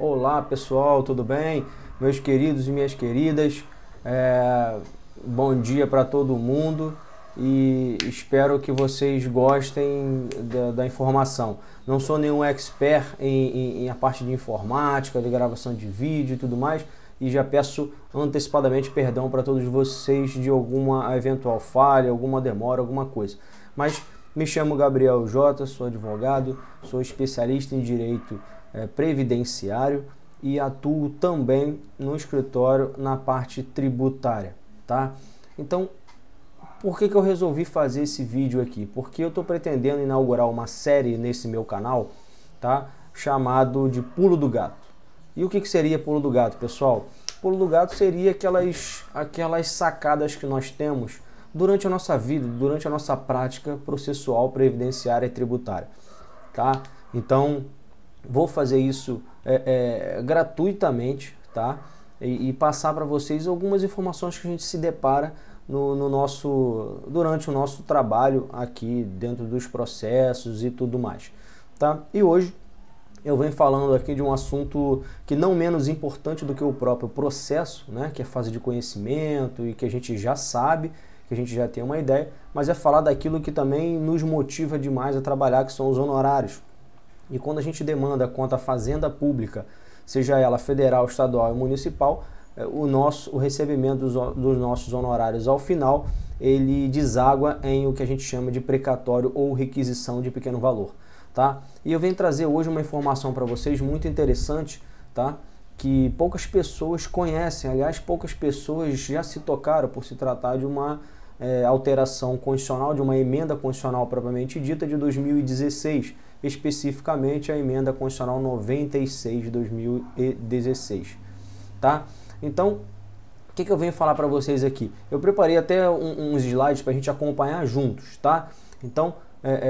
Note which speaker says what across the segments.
Speaker 1: Olá pessoal, tudo bem? Meus queridos e minhas queridas, bom dia para todo mundo e espero que vocês gostem da informação. Não sou nenhum expert em a parte de informática, de gravação de vídeo e tudo mais, e já peço antecipadamente perdão para todos vocês de alguma eventual falha, alguma demora, alguma coisa. Mas me chamo Gabriel Jota, sou advogado, sou especialista em direito previdenciário e atuo também no escritório na parte tributária, tá? Então, por que eu resolvi fazer esse vídeo aqui? Porque eu estou pretendendo inaugurar uma série nesse meu canal, tá? Chamado de Pulo do Gato. E o que seria Pulo do Gato, pessoal? Pulo do Gato seria aquelas sacadas que nós temos durante a nossa vida, durante a nossa prática processual, previdenciária e tributária, tá? Então, vou fazer isso gratuitamente, tá? E passar para vocês algumas informações que a gente se depara durante o nosso trabalho aqui dentro dos processos e tudo mais, tá? E hoje eu venho falando aqui de um assunto que não menos importante do que o próprio processo, né? Que é a fase de conhecimento e que a gente já sabe, que a gente já tem uma ideia, mas é falar daquilo que também nos motiva demais a trabalhar, que são os honorários. E quando a gente demanda conta à fazenda pública, seja ela federal, estadual e municipal, o recebimento dos nossos honorários ao final, ele deságua em o que a gente chama de precatório ou requisição de pequeno valor, tá? E eu venho trazer hoje uma informação para vocês muito interessante, tá? Que poucas pessoas conhecem, aliás, poucas pessoas já se tocaram por se tratar de uma alteração constitucional, de uma emenda constitucional propriamente dita de 2016, especificamente a emenda constitucional 96 de 2016, tá? Então, o que eu venho falar para vocês aqui? Eu preparei até uns slides para a gente acompanhar juntos, tá? Então,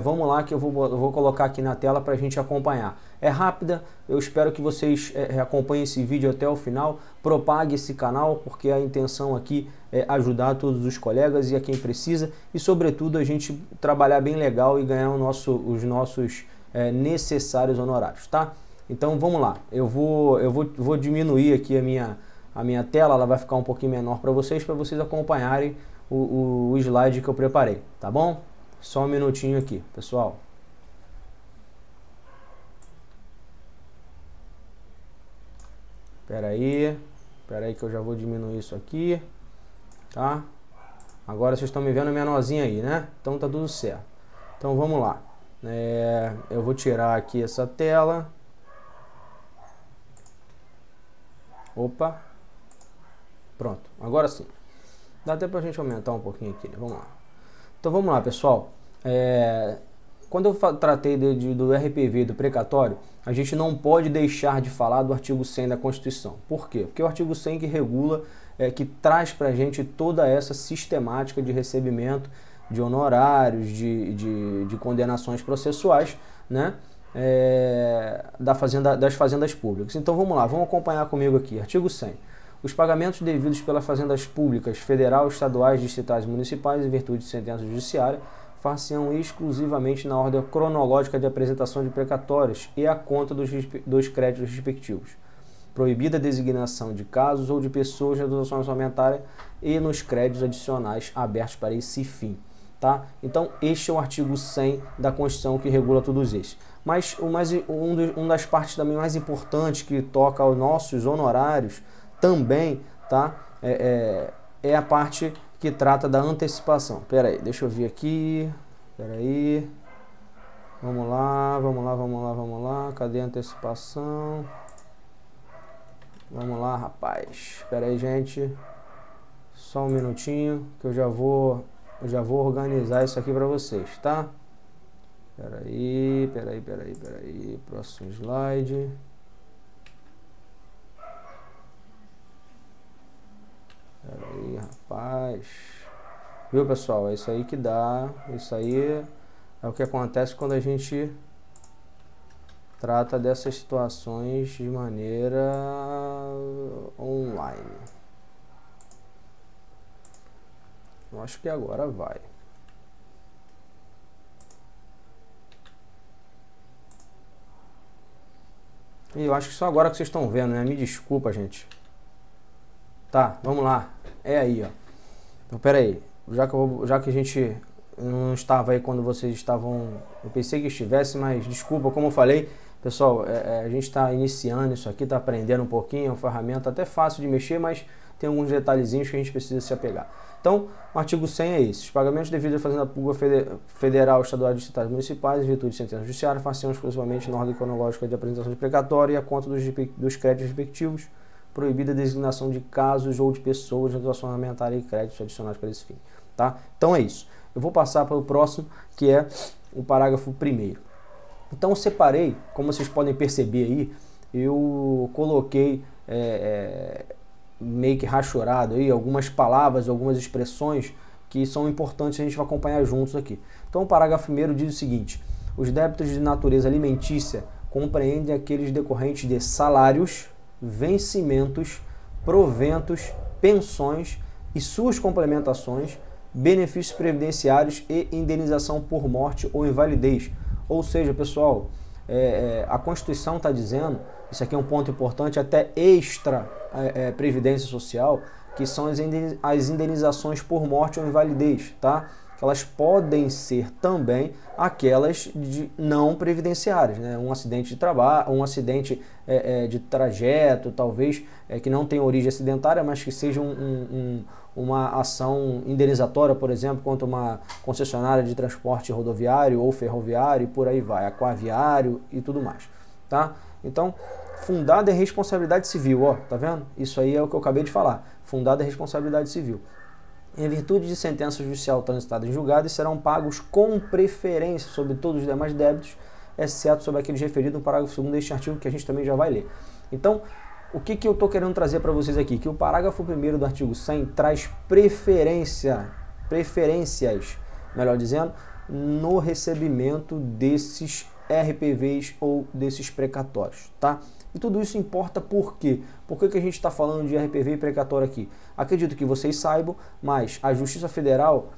Speaker 1: vamos lá que eu vou colocar aqui na tela para a gente acompanhar. É rápida, eu espero que vocês acompanhem esse vídeo até o final, propague esse canal, porque a intenção aqui é ajudar todos os colegas e a quem precisa, e sobretudo a gente trabalhar bem legal e ganhar os nossos necessários honorários, tá? Então vamos lá, eu vou diminuir aqui a minha tela, ela vai ficar um pouquinho menor para vocês acompanharem o slide que eu preparei, tá bom? Só um minutinho aqui, pessoal. Espera aí que eu já vou diminuir isso aqui, tá? Agora vocês estão me vendo menorzinho aí, né? Então tá tudo certo. Então vamos lá. Eu vou tirar aqui essa tela. Opa. Pronto, agora sim. Dá até pra gente aumentar um pouquinho aqui, né? Vamos lá. Então vamos lá, pessoal. Quando eu tratei do RPV, do precatório, a gente não pode deixar de falar do artigo 100 da Constituição. Por quê? Porque é o artigo 100 que regula, que traz pra gente toda essa sistemática de recebimento de honorários, de condenações processuais, né? Das fazendas públicas. Então vamos lá, vamos acompanhar comigo aqui. Artigo 100. Os pagamentos devidos pelas fazendas públicas, federal, estaduais, distritais e municipais, em virtude de sentença judiciária, far-se-ão exclusivamente na ordem cronológica de apresentação de precatórios e à conta dos créditos respectivos. Proibida a designação de casos ou de pessoas na dotação orçamentária e nos créditos adicionais abertos para esse fim. Tá? Então, este é o artigo 100 da Constituição que regula todos esses. Mas uma das partes também mais importantes que toca aos nossos honorários também, tá? É a parte que trata da antecipação. Pera aí, deixa eu ver aqui. Pera aí. Vamos lá. Cadê a antecipação? Vamos lá, rapaz. Espera aí, gente. Só um minutinho que eu já vou organizar isso aqui para vocês, tá? Espera aí. Próximo slide. Espera aí, rapaz. Viu, pessoal? É isso aí que dá. Isso aí é o que acontece quando a gente trata dessas situações de maneira online. Eu acho que agora vai. E eu acho que só agora que vocês estão vendo, né? Me desculpa, gente. Tá, vamos lá. É aí, ó. Então, pera aí. Já que a gente não estava aí quando vocês estavam... Eu pensei que estivesse, mas desculpa, como eu falei, pessoal, a gente está iniciando isso aqui, está aprendendo um pouquinho, é uma ferramenta até fácil de mexer, mas tem alguns detalhezinhos que a gente precisa se apegar. Então, o artigo 100 é esse. Os pagamentos devidos à Fazenda Pública Federal, Estadual, Distritais e Municipais, em virtude de sentença judiciária, façam exclusivamente na ordem cronológica de apresentação de precatório e a conta dos créditos respectivos, proibida a designação de casos ou de pessoas na doação orçamentária e créditos adicionais para esse fim. Tá? Então é isso. Eu vou passar para o próximo, que é o parágrafo 1º. Então eu separei, como vocês podem perceber aí, eu coloquei meio que rachurado aí algumas palavras, algumas expressões que são importantes, a gente vai acompanhar juntos aqui. Então o parágrafo 1º diz o seguinte: os débitos de natureza alimentícia compreendem aqueles decorrentes de salários, vencimentos, proventos, pensões e suas complementações, benefícios previdenciários e indenização por morte ou invalidez. Ou seja, pessoal, a Constituição está dizendo, isso aqui é um ponto importante, até extra previdência social, que são as indenizações por morte ou invalidez, tá? Elas podem ser também aquelas de não previdenciárias, né? Um acidente de trabalho, um acidente de trajeto, talvez, que não tenha origem acidentária, mas que seja uma ação indenizatória, por exemplo, contra uma concessionária de transporte rodoviário ou ferroviário e por aí vai, aquaviário e tudo mais, tá? Então, fundada em responsabilidade civil, ó, tá vendo? Isso aí é o que eu acabei de falar, fundada em responsabilidade civil. Em virtude de sentença judicial transitada em julgado, serão pagos com preferência sobre todos os demais débitos, exceto sobre aqueles referidos no parágrafo 2º deste artigo, que a gente também já vai ler. Então, o que eu estou querendo trazer para vocês aqui? Que o parágrafo 1º do artigo 100 traz preferências, melhor dizendo, no recebimento desses RPVs ou desses precatórios, tá? E tudo isso importa por quê? Por que a gente está falando de RPV e precatório aqui? Acredito que vocês saibam, mas a Justiça Federal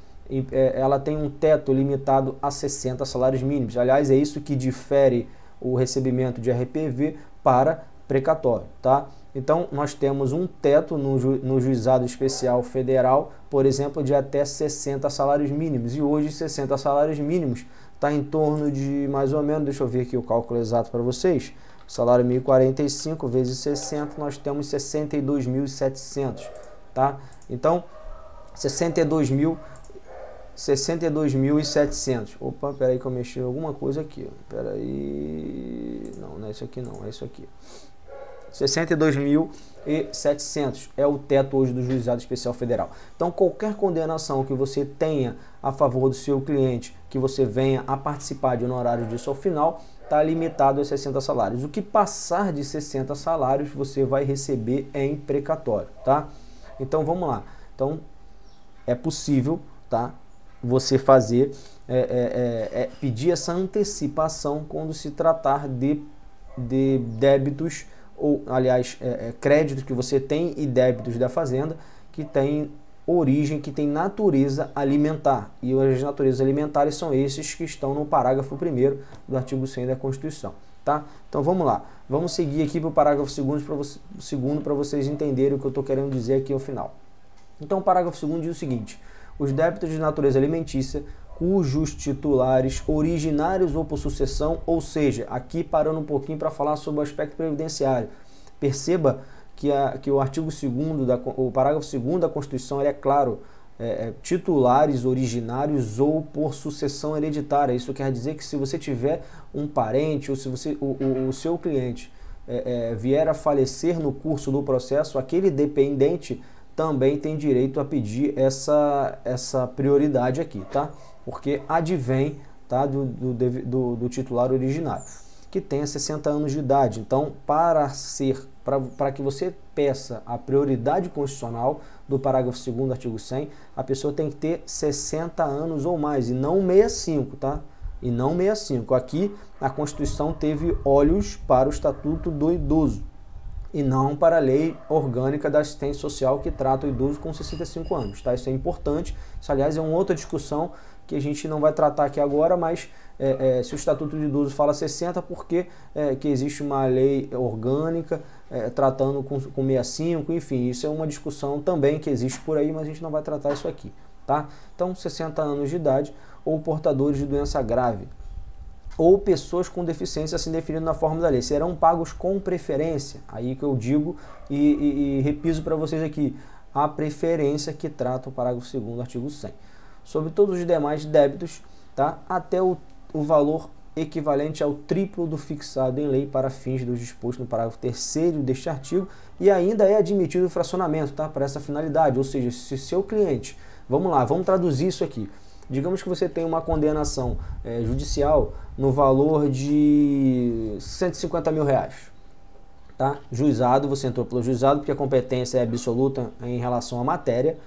Speaker 1: ela tem um teto limitado a 60 salários mínimos. Aliás, é isso que difere o recebimento de RPV para precatório, tá? Então, nós temos um teto no Juizado Especial Federal, por exemplo, de até 60 salários mínimos. E hoje, 60 salários mínimos está em torno de, mais ou menos, deixa eu ver aqui o cálculo exato para vocês, salário 1.045 vezes 60, nós temos 62.700, tá? Então, 62.700. Opa, peraí que eu mexi alguma coisa aqui. Peraí, não é isso aqui não, é isso aqui. 62.700 é o teto hoje do Juizado Especial Federal. Então, qualquer condenação que você tenha a favor do seu cliente, que você venha a participar de honorário disso ao final, está limitado a 60 salários. O que passar de 60 salários, você vai receber em precatório, tá? Então, vamos lá. Então, é possível, tá, você fazer, pedir essa antecipação quando se tratar de débitos, ou, aliás, créditos que você tem e débitos da Fazenda que tem origem, que tem natureza alimentar. E as naturezas alimentares são esses que estão no parágrafo 1º do artigo 100 da Constituição, tá? Então vamos lá. Vamos seguir aqui para o parágrafo 2º para vocês entenderem o que eu estou querendo dizer aqui ao final. Então o parágrafo 2º diz o seguinte: os débitos de natureza alimentícia cujos titulares originários ou por sucessão, ou seja, aqui parando um pouquinho para falar sobre o aspecto previdenciário. Perceba que o artigo 2º, o parágrafo 2º da Constituição, ele é claro, titulares originários ou por sucessão hereditária. Isso quer dizer que se você tiver um parente ou se o seu cliente vier a falecer no curso do processo, aquele dependente também tem direito a pedir essa prioridade aqui, tá? Porque advém, tá, do titular originário, que tenha 60 anos de idade. Então, para que você peça a prioridade constitucional do parágrafo 2º do artigo 100, a pessoa tem que ter 60 anos ou mais, e não 65, tá? E não 65. Aqui, a Constituição teve olhos para o Estatuto do Idoso, e não para a Lei Orgânica da Assistência Social, que trata o idoso com 65 anos. Tá? Isso é importante. Isso, aliás, é uma outra discussão que a gente não vai tratar aqui agora, mas se o Estatuto de Idoso fala 60, porque que existe uma lei orgânica tratando com 65, enfim, isso é uma discussão também que existe por aí, mas a gente não vai tratar isso aqui, tá? Então, 60 anos de idade ou portadores de doença grave ou pessoas com deficiência assim definido na forma da lei, serão pagos com preferência. Aí que eu digo e repiso para vocês aqui, a preferência que trata o parágrafo 2º do artigo 100. Sobre todos os demais débitos, tá? Até o valor equivalente ao triplo do fixado em lei para fins do disposto no parágrafo 3º deste artigo, e ainda é admitido o fracionamento, tá? Para essa finalidade, ou seja, se seu cliente, vamos lá, vamos traduzir isso aqui. Digamos que você tem uma condenação judicial no valor de 150 mil reais. Tá? Juizado, você entrou pelo juizado porque a competência é absoluta em relação à matéria,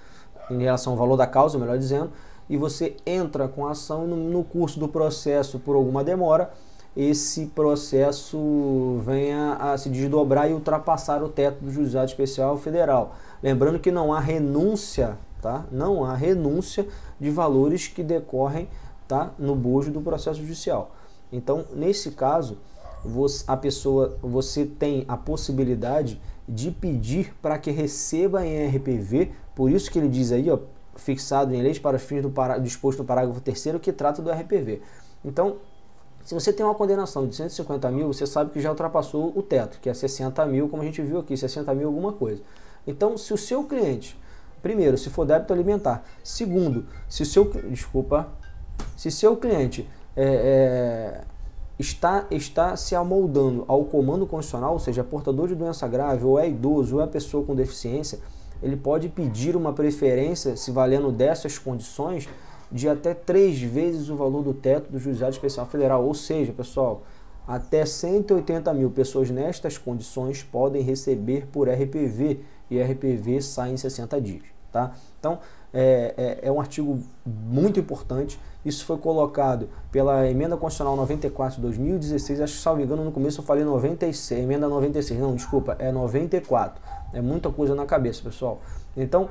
Speaker 1: em relação ao valor da causa, melhor dizendo, e você entra com a ação e no curso do processo, por alguma demora, esse processo venha a se desdobrar e ultrapassar o teto do Juizado Especial Federal. Lembrando que não há renúncia, tá? Não há renúncia de valores que decorrem, tá, no bojo do processo judicial. Então, nesse caso, você tem a possibilidade de pedir para que receba em RPV, por isso que ele diz aí, ó, fixado em leis para os fins do disposto no parágrafo 3º, que trata do RPV. Então, se você tem uma condenação de 150 mil, você sabe que já ultrapassou o teto, que é 60 mil, como a gente viu aqui, 60 mil alguma coisa. Então, se o seu cliente, primeiro, se for débito alimentar, segundo, se seu cliente está se amoldando ao comando constitucional, ou seja, portador de doença grave, ou é idoso, ou é pessoa com deficiência, ele pode pedir uma preferência, se valendo dessas condições, de até 3 vezes o valor do teto do Juizado Especial Federal. Ou seja, pessoal, até 180 mil pessoas nestas condições podem receber por RPV, e RPV sai em 60 dias. Tá? Então, é um artigo muito importante. Isso foi colocado pela Emenda Constitucional 94 de 2016, acho que, salvo engano, no começo eu falei 96, Emenda 96, não, desculpa, é 94. É muita coisa na cabeça, pessoal. Então,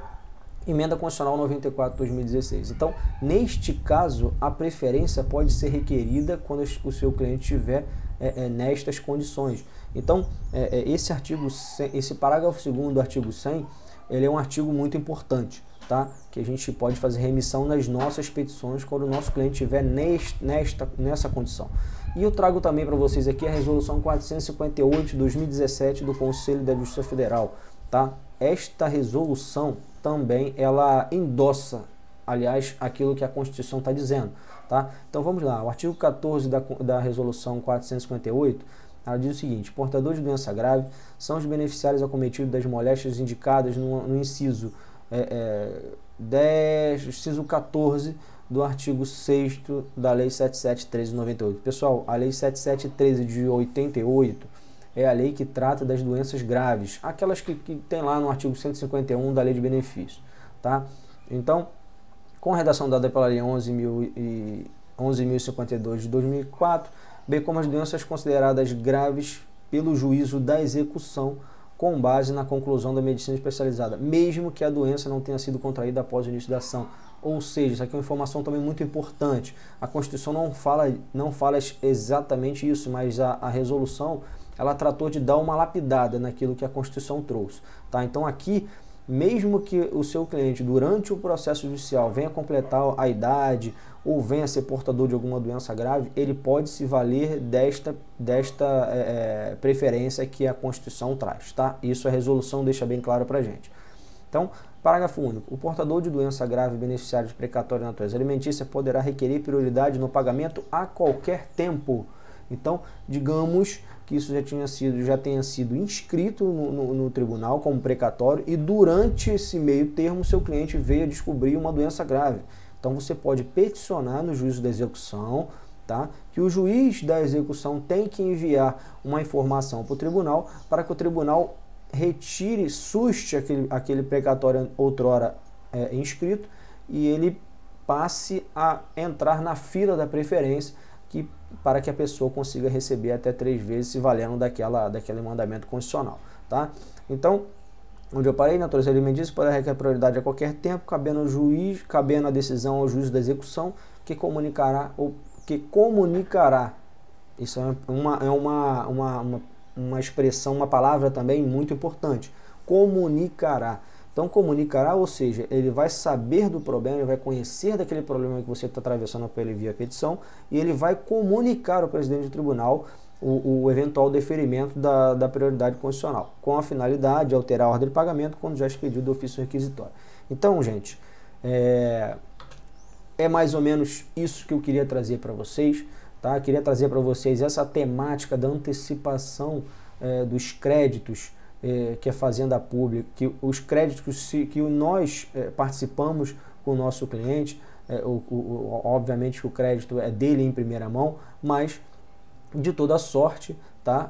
Speaker 1: Emenda Constitucional 94 de 2016. Então, neste caso, a preferência pode ser requerida quando o seu cliente estiver nestas condições. Então, esse parágrafo 2º do artigo 100, ele é um artigo muito importante, tá? Que a gente pode fazer remissão nas nossas petições quando o nosso cliente estiver nessa condição. E eu trago também para vocês aqui a resolução 458 de 2017 do Conselho da Justiça Federal, tá? Esta resolução também, ela endossa, aliás, aquilo que a Constituição está dizendo, tá? Então vamos lá, o artigo 14 da resolução 458, ela diz o seguinte: portadores de doença grave são os beneficiários acometidos das moléstias indicadas no inciso 10, inciso 14 do artigo 6º da Lei 7713 de 98. Pessoal, a Lei 7713 de 88 é a lei que trata das doenças graves, aquelas que tem lá no artigo 151 da Lei de Benefício, tá? Então, com a redação dada pela Lei 11.052 de 2004, bem como as doenças consideradas graves pelo juízo da execução com base na conclusão da medicina especializada, mesmo que a doença não tenha sido contraída após o início da ação. Ou seja, isso aqui é uma informação também muito importante. A Constituição não fala exatamente isso, mas a resolução, ela tratou de dar uma lapidada naquilo que a Constituição trouxe. Tá? Então aqui, mesmo que o seu cliente, durante o processo judicial, venha completar a idade ou venha ser portador de alguma doença grave, ele pode se valer desta preferência que a Constituição traz. Tá? Isso a resolução deixa bem claro para a gente. Então, parágrafo único. O portador de doença grave e beneficiário de precatório de natureza alimentícia poderá requerer prioridade no pagamento a qualquer tempo. Então, digamos que isso já tenha sido inscrito no tribunal como precatório e durante esse meio termo seu cliente veio a descobrir uma doença grave. Então você pode peticionar no juízo da execução, tá? Que o juiz da execução tem que enviar uma informação para o tribunal para que o tribunal retire, suste aquele precatório outrora inscrito e ele passe a entrar na fila da preferência para que a pessoa consiga receber até 3 vezes se valendo daquele mandamento constitucional, tá? Então, onde eu parei, natureza alimentícia poderá requerer prioridade a qualquer tempo, cabendo a decisão ao juízo da execução que comunicará ou que comunicará. Isso é uma expressão, uma palavra também muito importante. Comunicará. Então, comunicará, ou seja, ele vai saber do problema, ele vai conhecer daquele problema que você está atravessando via petição e ele vai comunicar ao presidente do tribunal o eventual deferimento da prioridade constitucional, com a finalidade de alterar a ordem de pagamento quando já expedido o ofício requisitório. Então, gente, é mais ou menos isso que eu queria trazer para vocês. Tá? Queria trazer para vocês essa temática da antecipação dos créditos que a Fazenda Pública, que os créditos que nós participamos com o nosso cliente, obviamente que o crédito é dele em primeira mão, mas de toda sorte, tá?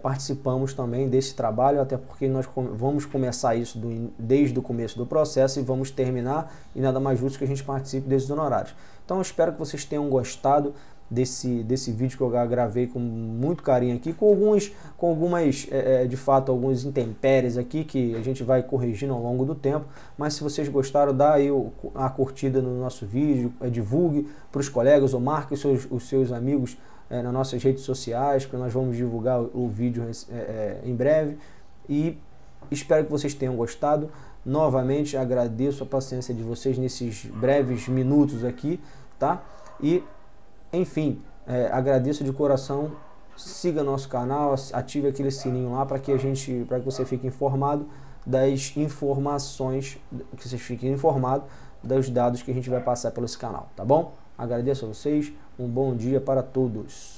Speaker 1: Participamos também desse trabalho, até porque nós vamos começar isso desde o começo do processo e vamos terminar, e nada mais justo que a gente participe desses honorários. Então eu espero que vocês tenham gostado desse vídeo que eu gravei com muito carinho aqui, com algumas, de fato, alguns intempéries aqui que a gente vai corrigindo ao longo do tempo, mas se vocês gostaram, dá aí a curtida no nosso vídeo, divulgue para os colegas ou marque os seus amigos nas nossas redes sociais, porque nós vamos divulgar o vídeo em breve, e espero que vocês tenham gostado. Novamente agradeço a paciência de vocês nesses breves minutos aqui, tá? E enfim, agradeço de coração, siga nosso canal, ative aquele sininho lá para que você fique informado das informações, que vocês fiquem informados dos dados que a gente vai passar pelo esse canal, tá bom? Agradeço a vocês, um bom dia para todos.